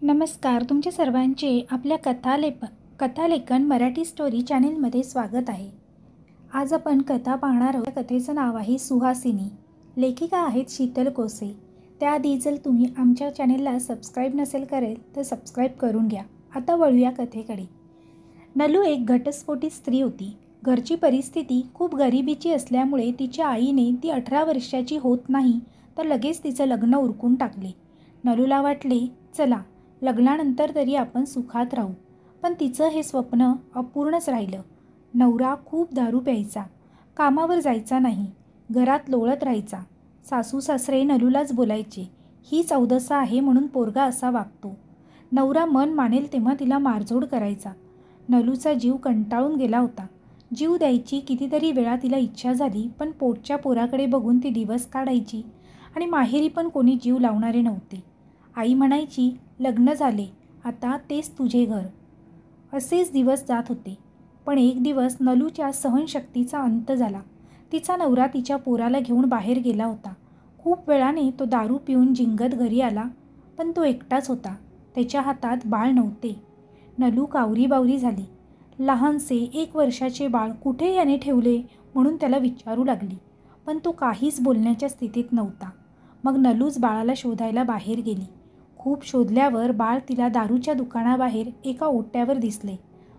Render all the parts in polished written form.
नमस्कार. तुमच्या सर्वांचे आपल्या कथालेखन मराठी स्टोरी चॅनेलमध्ये स्वागत आहे. आज आपण कथा पाहणार आहोत. कथेचं नाव आहे सुहासिनी. लेखिका आहेत शीतल कोसे. त्याआधी जर तुम्ही आमच्या चॅनेलला सबस्क्राईब नसेल करेल तर सबस्क्राईब करून घ्या. आता वळूया कथेकडे. नलू एक घटस्फोटित स्त्री होती. घरची परिस्थिती खूप गरिबीची असल्यामुळे तिच्या आईने ती 18 वर्षाची होत नाही तर लगेच तिचं लग्न उरकून टाकले. नलूला वाटले, चला लग्नानंतर तरी आपण सुखात राहू. पण तिचं हे स्वप्न अपूर्णच राहिलं. नवरा खूप दारू प्यायचा, कामावर जायचा नाही, घरात लोळत राहायचा. सासू सासरे नलूलाच बोलायचे, हीच अवदसा आहे म्हणून पोरगा असा वागतो. नवरा मन मानेल तेव्हा तिला मारझोड करायचा. नलूचा जीव कंटाळून गेला होता. जीव द्यायची कितीतरी वेळा तिला इच्छा झाली, पण पोटच्या पोराकडे बघून ती दिवस काढायची आणि माहेरी पण कोणी जीव लावणारे नव्हते. आई म्हणायची, लग्न झाले, आता तेच तुझे घर. असेच दिवस जात होते. पण एक दिवस नलूच्या सहनशक्तीचा अंत झाला. तिचा नवरा तिच्या पोराला घेऊन बाहेर गेला होता. खूप वेळाने तो दारू पिऊन जिंगत घरी आला, पण तो एकटाच होता. त्याच्या हातात बाळ नव्हते. नलू कावरीबावरी झाली. लहानसे 1 वर्षाचे बाळ कुठे याने ठेवले म्हणून त्याला विचारू लागली, पण तो काहीच बोलण्याच्या स्थितीत नव्हता. मग नलूच बाळाला शोधायला बाहेर गेली. खूप शोधल्यावर बाळ तिला दारूच्या दुकानाबाहेर एका ओट्यावर दिसले.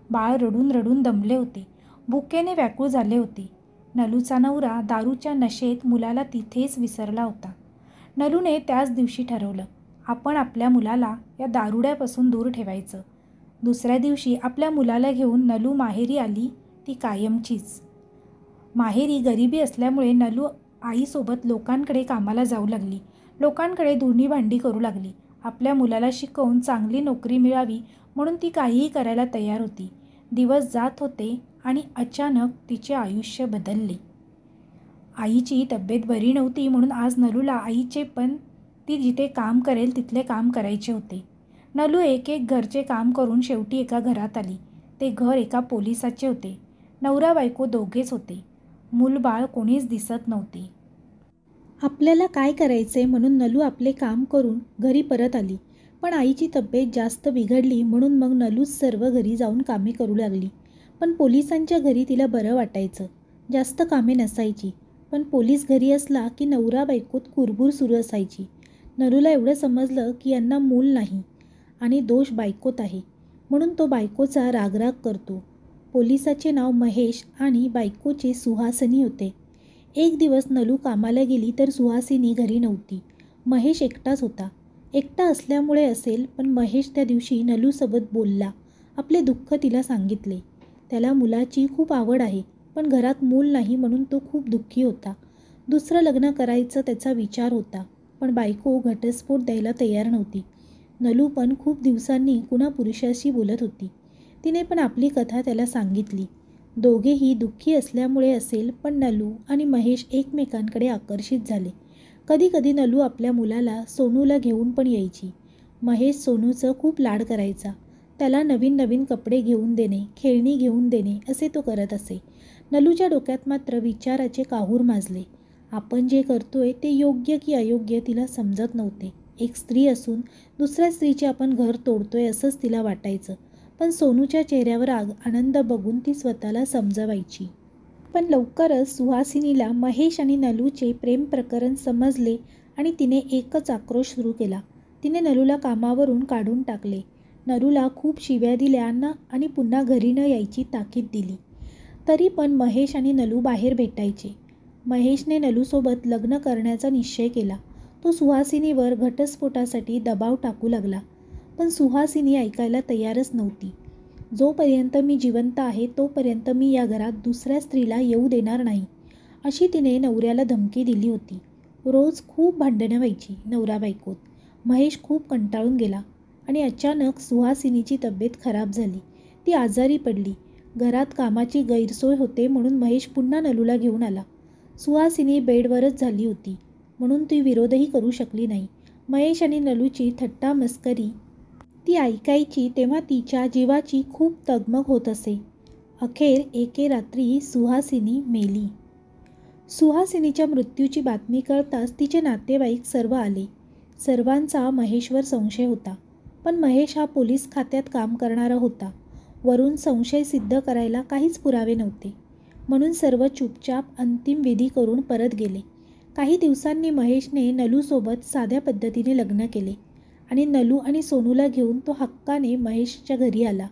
बाळ रडून रडून दमले होते, भुकेने व्याकुळ झाले होते. नलूचा नवरा दारूच्या नशेत मुलाला तिथेच विसरला होता. नलूने त्याच दिवशी ठरवलं, आपण आपल्या मुलाला या दारुड्यापासून दूर ठेवायचं. दुसऱ्या दिवशी आपल्या मुलाला घेऊन नलू माहेरी आली, ती कायमचीच. माहेरी गरिबी असल्यामुळे नलू आईसोबत लोकांकडे कामाला जाऊ लागली. लोकांकडे धुणी भांडी करू लागली. आपल्या मुलाला शिकवून चांगली नोकरी मिळावी म्हणून ती काहीही करायला तयार होती. दिवस जात होते आणि अचानक तिचे आयुष्य बदलले. आईची तब्येत बरी नव्हती म्हणून आज नलूला आईचे पण ती जिथे काम करेल तिथले काम करायचे होते. नलू एक एक घरचे काम करून शेवटी एका घरात आली. ते घर एका पोलिसाचे होते. नवरा बायको दोघेच होते. मूलबाळ कोणीच दिसत नव्हते. आपल्याला काय करायचे म्हणून नलू आपले काम करून घरी परत आली. पण आईची तब्येत जास्त बिघडली म्हणून मग नलूच सर्व घरी जाऊन कामे करू लागली. पण पोलिसांच्या घरी तिला बरं वाटायचं. जास्त कामे नसायची. पण पोलीस घरी असला की नवरा बायकोत कुरबुर सुरू असायची. नलूला एवढं समजलं की यांना मूल नाही आणि दोष बायकोत आहे, म्हणून तो बायकोचा रागराग करतो. पोलिसाचे नाव महेश आणि बायकोचे सुहासिनी होते. एक दिवस नलू कामाला गेली तर सुहासिनी घरी नव्हती. महेश एकटाच होता. एकटा असल्यामुळे असेल, पण महेश त्या दिवशी नलूसोबत बोलला. आपले दुःख तिला सांगितले. त्याला मुलाची खूप आवड आहे, पण घरात मूल नाही म्हणून तो खूप दुःखी होता. दुसरं लग्न करायचं त्याचा विचार होता, पण बायको घटस्फोट द्यायला तयार नव्हती. नलू पण खूप दिवसांनी कुणा पुरुषाशी बोलत होती. तिने पण आपली कथा त्याला सांगितली. दोघेही दुःखी असल्यामुळे असेल, पण नलू आणि महेश एकमेकांकडे आकर्षित झाले. कधी कधी नलू आपल्या मुलाला सोनूला घेऊन पण यायची. महेश सोनूचं खूप लाड करायचा. त्याला नवीन नवीन कपडे घेऊन देणे, खेळणी घेऊन देणे असे तो करत असे. नलूच्या डोक्यात मात्र विचाराचे काहूर माजले. आपण जे करतोय ते योग्य की अयोग्य तिला समजत नव्हते. एक स्त्री असून दुसऱ्या स्त्रीचे आपण घर तोडतोय असंच तिला वाटायचं. पण सोनूच्या चेहऱ्यावर आनंद बघून ती स्वतःला समजवायची. पण लवकरच सुहासिनीला महेश आणि नलूचे प्रेम प्रकरण समजले आणि तिने एकच आक्रोश सुरू केला. तिने नलूला कामावरून काढून टाकले. नलूला खूप शिव्या दिल्या आणि पुन्हा घरी न यायची ताकीद दिली. तरी पण महेश आणि नलू बाहेर भेटायचे. महेशने नलूसोबत लग्न करण्याचा निश्चय केला. तो सुहासिनीवर घटस्फोटासाठी दबाव टाकू लागला. पण सुहासिनी ऐकायला तयारच नव्हती. जोपर्यंत मी जिवंत आहे तोपर्यंत मी या घरात दुसऱ्या स्त्रीला येऊ देणार नाही, अशी तिने नवऱ्याला धमकी दिली होती. रोज खूप भांडणं व्हायची नवरा बायकोत. महेश खूप कंटाळून गेला आणि अचानक सुहासिनीची तब्येत खराब झाली. ती आजारी पडली. घरात कामाची गैरसोय होते म्हणून महेश पुन्हा नलूला घेऊन आला. सुहासिनी बेडवरच झाली होती म्हणून ती विरोधही करू शकली नाही. महेश आणि नलूची थट्टा मस्करी ती ऐकायची तेव्हा तिच्या जीवाची खूप तगमग होत असे. अखेर एके रात्री सुहासिनी मेली. सुहासिनीच्या मृत्यूची बातमी कळताच तिचे नातेवाईक सर्व आले. सर्वांचा महेशवर संशय होता. पण महेश हा पोलीस खात्यात काम करणारा होता. वरून संशय सिद्ध करायला काहीच पुरावे नव्हते. म्हणून सर्व चुपचाप अंतिम विधी करून परत गेले. काही दिवसांनी महेशने नलूसोबत साध्या पद्धतीने लग्न केले आणि नलू आणि सोनूला घेऊन तो हक्काने महेशच्या घरी आला.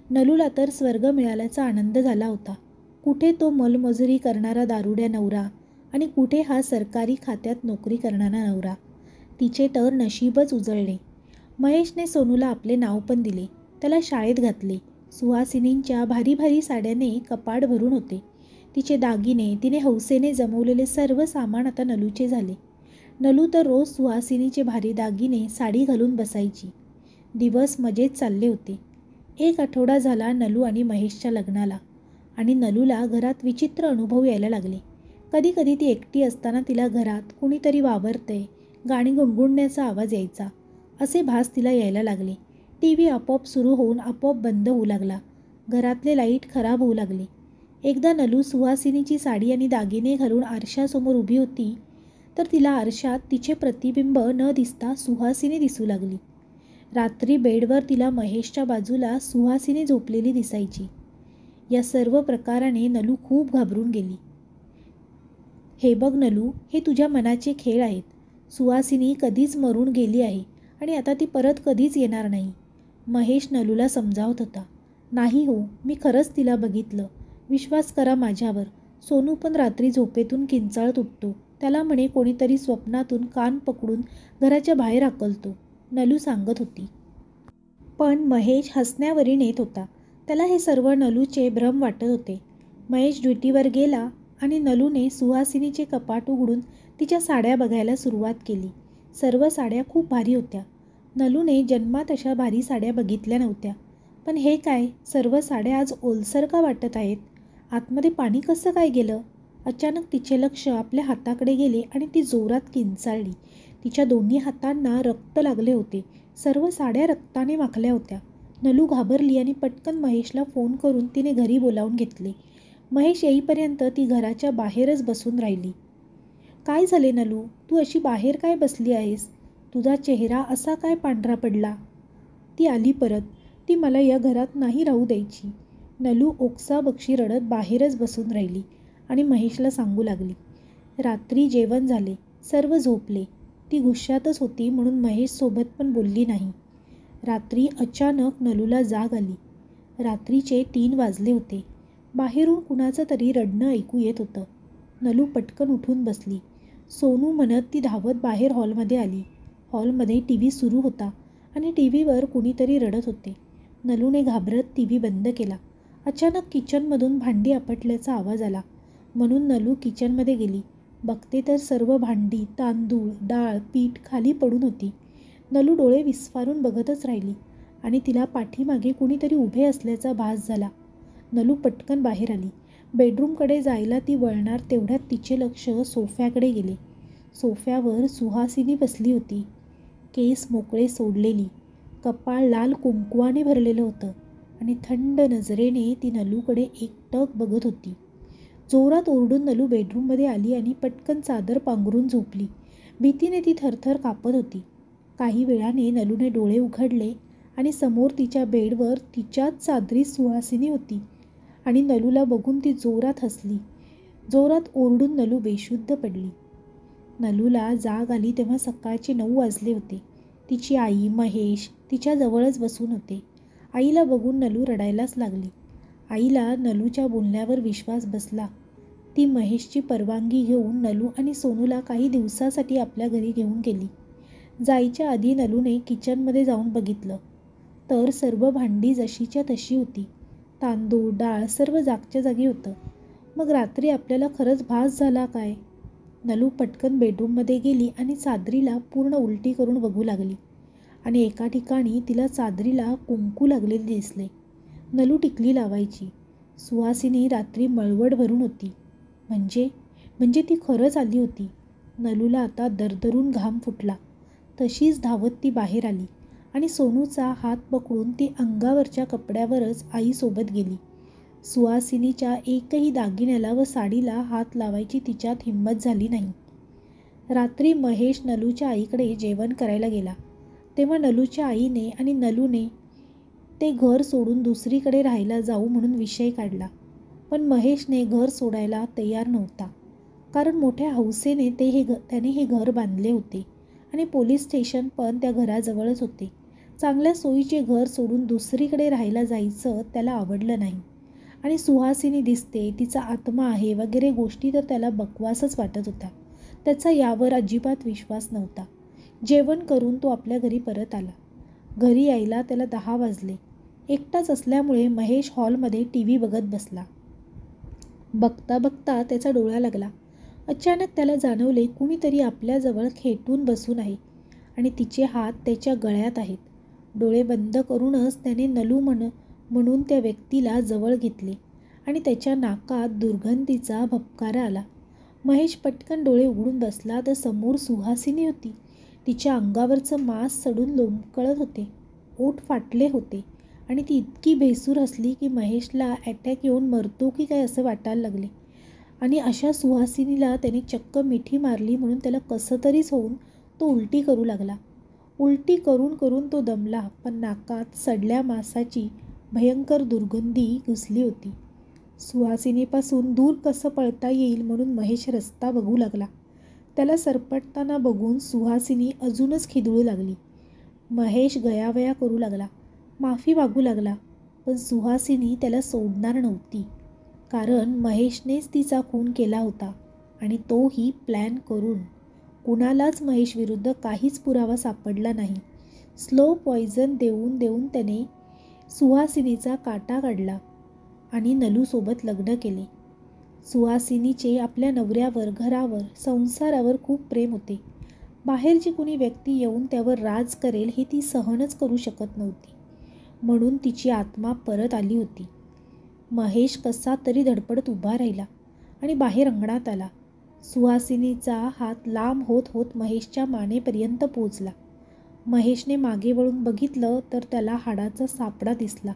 नलूला तर स्वर्ग मिळाल्याचा आनंद झाला होता. कुठे तो मोलमजुरी करणारा दारुड्या नवरा आणि कुठे हा सरकारी खात्यात नोकरी करणारा नवरा. तिचे तर नशीबच उजळले. महेशने सोनूला आपले नाव पण दिले. त्याला शाळेत घातले. सुहासिनींच्या भारी भारी साड्याने कपाट भरून होते. तिचे दागिने, तिने हौसेने जमवलेले सर्व सामान आता नलूचे झाले. नलू तर रोज सुहासिनीचे भारी दागिने साडी घालून बसायची. दिवस मजेत चालले होते. 1 आठवडा झाला नलू आणि महेशच्या लग्नाला आणि नलूला घरात विचित्र अनुभव यायला लागले. कधी कधी ती एकटी असताना तिला घरात कुणीतरी वावरतंय, गाणी गुणगुणण्याचा आवाज यायचा. असे भास तिला यायला लागले. टीव्ही आपोआप सुरू होऊन आपोआप बंद होऊ लागला. घरातले लाईट खराब होऊ लागले. एकदा नलू सुहासिनीची साडी आणि दागिने घालून आरशासमोर उभी होती तर तिला आरशात तिचे प्रतिबिंब न दिसता सुहासिनी दिसू लागली. रात्री बेडवर तिला महेशच्या बाजूला सुहासिनी झोपलेली दिसायची. या सर्व प्रकाराने नलू खूप घाबरून गेली. हे बघ नलू, हे तुझ्या मनाचे खेळ आहेत. सुहासिनी कधीच मरून गेली आहे आणि आता ती परत कधीच येणार नाही. महेश नलूला समजावत होता. नाही हो, मी खरंच तिला बघितलं. विश्वास करा माझ्यावर. सोनू पण रात्री झोपेतून किंचाळत उठतो. त्याला म्हणे कोणीतरी स्वप्नातून कान पकडून घराच्या बाहेर हाकलतो, नलू सांगत होती. पण महेश हसण्यावरी नेत होता. त्याला हे सर्व नलूचे भ्रम वाटत होते. महेश ड्युटीवर गेला आणि नलूने सुहासिनीचे कपाट उघडून तिच्या साड्या बघायला सुरुवात केली. सर्व साड्या खूप भारी होत्या. नलूने जन्मात अशा भारी साड्या बघितल्या नव्हत्या. पण हे काय, सर्व साड्या आज ओलसर का वाटत आहेत? आतमध्ये पाणी कसं काय गेलं? अचानक तिचे लक्ष आपल्या हाताकडे गेले आणि ती जोरात किंचाळली. तिच्या दोन्ही हातांना रक्त लागले होते. सर्व साड्या रक्ताने माखल्या होत्या. नलू घाबरली आणि पटकन महेशला फोन करून तिने घरी बोलावून घेतले. महेश येईपर्यंत ती घराच्या बाहेरच बसून राहिली. काय झाले नलू, तू अशी बाहेर काय बसली आहेस? तुझा चेहरा असा काय पांढरा पडला? ती आली परत. ती मला या घरात नाही राहू द्यायची. नलू ओक्साबक्षी रडत बाहेरच बसून राहिली आणि महेशला सांगू लागली. रात्री जेवण झाले. सर्व झोपले. ती गुस्सातच होती म्हणून महेशसोबत पण बोलली नाही. रात्री अचानक नलूला जाग आली. रात्रीचे 3 वाजले होते. बाहेरून कुणाचं तरी रडणं ऐकू येत होतं. नलू पटकन उठून बसली. सोनू म्हणत ती धावत बाहेर हॉलमध्ये आली. हॉलमध्ये टीव्ही सुरू होता आणि टीव्हीवर कुणीतरी रडत होते. नलूने घाबरत टीव्ही बंद केला. अचानक किचनमधून भांडी आपटल्याचा आवाज आला. म्हणून नलू किचनमध्ये गेली. बघते तर सर्व भांडी, तांदूळ, डाळ, पीठ खाली पडून होती. नलू डोळे विस्फारून बघतच राहिली आणि तिला पाठीमागे कुणीतरी उभे असल्याचा भास झाला. नलू पटकन बाहेर आली. बेडरूमकडे जायला ती वळणार तेवढ्यात तिचे लक्ष सोफ्याकडे गेले. सोफ्यावर सुहासिनी बसली होती. केस मोकळे सोडलेली, कपाळ लाल कुंकवाने भरलेलं होतं आणि थंड नजरेने ती नलूकडे एकटक बघत होती. जोरात ओरडून नलू बेडरूममध्ये आली आणि पटकन चादर पांघरून झोपली. भीतीने ती थरथर कापत होती. काही वेळाने नलूने डोळे उघडले आणि समोर तिच्या बेडवर तिच्याच चादरीत सुहासिनी होती आणि नलूला बघून ती जोरात हसली. जोरात ओरडून नलू बेशुद्ध पडली. नलूला जाग आली तेव्हा सकाळचे 9 वाजले होते. तिची आई, महेश तिच्या जवळच बसून होते. आईला बघून नलू रडायलाच लागली. आईला नलूच्या बोलण्यावर विश्वास बसला. ती महेशची परवानगी घेऊन नलू आणि सोनूला काही दिवसासाठी आपल्या घरी घेऊन गेली. जायच्या आधी नलूने किचनमध्ये जाऊन बघितलं तर सर्व भांडी जशीच्या तशी होती. तांदूळ, डाळ सर्व जागच्या जागी होतं. मग रात्री आपल्याला खरंच भास झाला काय? नलू पटकन बेडरूममध्ये गेली आणि चादरीला पूर्ण उलटी करून बघू लागली आणि एका ठिकाणी तिला चादरीला कुंकू लागलेले दिसले. नलू टिकली लावायची. सुहासिनी रात्री मळवट भरून होती. म्हणजे ती खरंच आली होती. नलूला आता दरदरून घाम फुटला. तशीच धावत ती बाहेर आली आणि सोनूचा हात पकडून ती अंगावरच्या कपड्यावरच आईसोबत गेली. सुहासिनीच्या एकही दागिन्याला व साडीला हात लावायची तिच्यात हिंमत झाली नाही. रात्री महेश नलूच्या आईकडे जेवण करायला गेला. तेव्हा नलूच्या आईने आणि नलूने ते घर सोडून दुसरीकडे राहायला जाऊ म्हणून विषय काढला. पण महेशने घर सोडायला तयार नव्हता, कारण मोठ्या हौसेने त्याने हे घर बांधले होते आणि पोलीस स्टेशन पण त्या घराजवळच होते. चांगल्या सोयीचे घर सोडून दुसरीकडे राहायला जायचं त्याला आवडलं नाही. आणि सुहासिनी दिसते, तिचा आत्मा आहे वगैरे गोष्टी तर त्याला बकवासच वाटत होत्या. त्याचा यावर अजिबात विश्वास नव्हता. जेवण करून तो आपल्या घरी परत आला. घरी यायला त्याला 10 वाजले. एकटाच असल्यामुळे महेश हॉलमध्ये TV बघत बसला. बघता बघता त्याचा डोळा लागला. अचानक त्याला जाणवले कुणीतरी आपल्याजवळ खेटून बसून आहे आणि तिचे हात त्याच्या गळ्यात आहेत. डोळे बंद करूनच त्याने नलू म्हणून त्या व्यक्तीला जवळ घेतले आणि त्याच्या नाकात दुर्गंधीचा भपकारा आला. महेश पटकन डोळे उघडून बसला तर समोर सुहासिनी होती. तिच्या अंगावरचं मांस सडून लोंबकळत होते, ओठ फाटले होते आणि ती इतकी भेसूर हसली की महेशला अटॅक येऊन मरतो की काय असं वाटायला लागले. आणि अशा सुहासिनीला त्याने चक्क मिठी मारली म्हणून त्याला कसं तरीच होऊन तो उलटी करू लागला. उलटी करून करून तो दमला, पण नाकात सडल्या मांसाची भयंकर दुर्गंधी घुसली होती. सुहासिनीपासून दूर कसं पळता येईल म्हणून महेश रस्ता बघू लागला. त्याला सरपटताना बघून सुहासिनी अजूनच खिदळू लागली. महेश गयावया करू लागला, माफी मागू लागला, पण सुहासिनी त्याला सोडणार नव्हती. कारण महेशनेच तिचा खून केला होता आणि तोही प्लॅन करून. कुणालाच महेशविरुद्ध काहीच पुरावा सापडला नाही. स्लो पॉयझन देऊन देऊन त्याने सुहासिनीचा काटा काढला आणि नलूसोबत लग्न केले. सुहासिनीचे आपल्या नवऱ्यावर, घरावर, संसारावर खूप प्रेम होते. बाहेरची कुणी व्यक्ती येऊन त्यावर राज करेल हे ती सहनच करू शकत नव्हती. म्हणून तिची आत्मा परत आली होती. महेश कसा तरी धडपडत उभा राहिला आणि बाहेर अंगणात आला. सुहासिनीचा हात लांब होत होत महेशच्या मानेपर्यंत पोहोचला. महेशने मागे वळून बघितलं तर त्याला हाडाचा सापडा दिसला.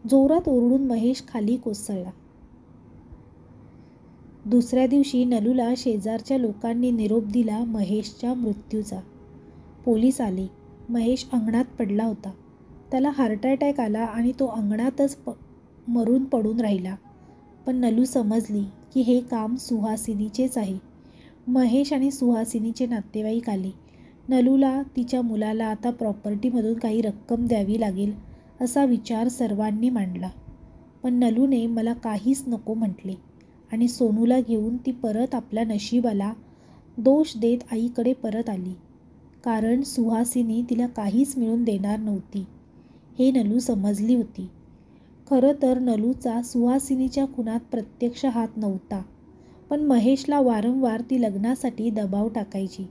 जोरात ओरडून महेश खाली कोसळला. दुसऱ्या दिवशी नलूला शेजारच्या लोकांनी निरोप दिला महेशच्या मृत्यूचा. पोलीस आले. महेश अंगणात पडला होता. त्याला हार्ट अटॅक आला आणि तो अंगणातच मरून पडून राहिला. पण नलू समजली की हे काम सुहासिनीचेच आहे. महेश आणि सुहासिनीचे नातेवाईक आले. नलूला, तिच्या मुलाला आता प्रॉपर्टीमधून काही रक्कम द्यावी लागेल असा विचार सर्वांनी मांडला. पण नलूने मला काहीच नको म्हटले आणि सोनूला घेऊन ती परत आपल्या नशिबाला दोष देत आईकडे परत आली. कारण सुहासिनी तिला काहीच मिळून देणार नव्हती हे नलू समजली होती. खरं तर नलूचा सुहासिनीच्या खुनात प्रत्यक्ष हात नव्हता, पण महेशला वारंवार ती लग्नासाठी दबाव टाकायची.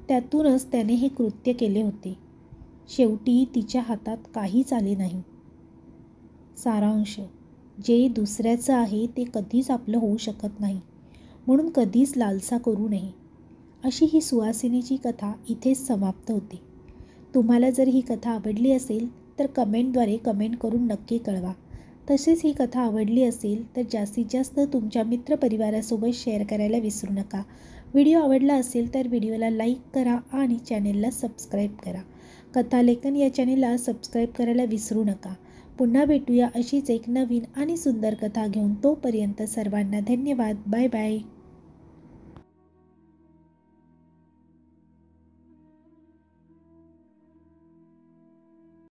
त्यातूनच त्याने हे कृत्य केले होते. शेवटी तिच्या हातात काहीच आले नाही. सारांश: जे दुसऱ्याचं आहे ते कधीच आपलं होऊ शकत नाही, म्हणून कधीच लालसा करू नये. अशी ही सुहासिनीची कथा इथेच समाप्त होते. तुम्हाला जर ही कथा आवडली असेल तर कमेंटद्वारे कमेंट करून नक्की कळवा. तसेच ही कथा आवडली असेल तर जास्तीत जास्त तुमच्या मित्रपरिवारासोबत शेअर करायला विसरू नका. व्हिडिओ आवडला असेल तर व्हिडिओला लाईक करा आणि चॅनेलला सबस्क्राईब करा. कथालेखन या चॅनेलला सबस्क्राईब करायला विसरू नका. पुन्हा भेटूया अशीच एक नवीन आणि सुंदर कथा घेऊन. तोपर्यंत सर्वांना धन्यवाद. Bye bye.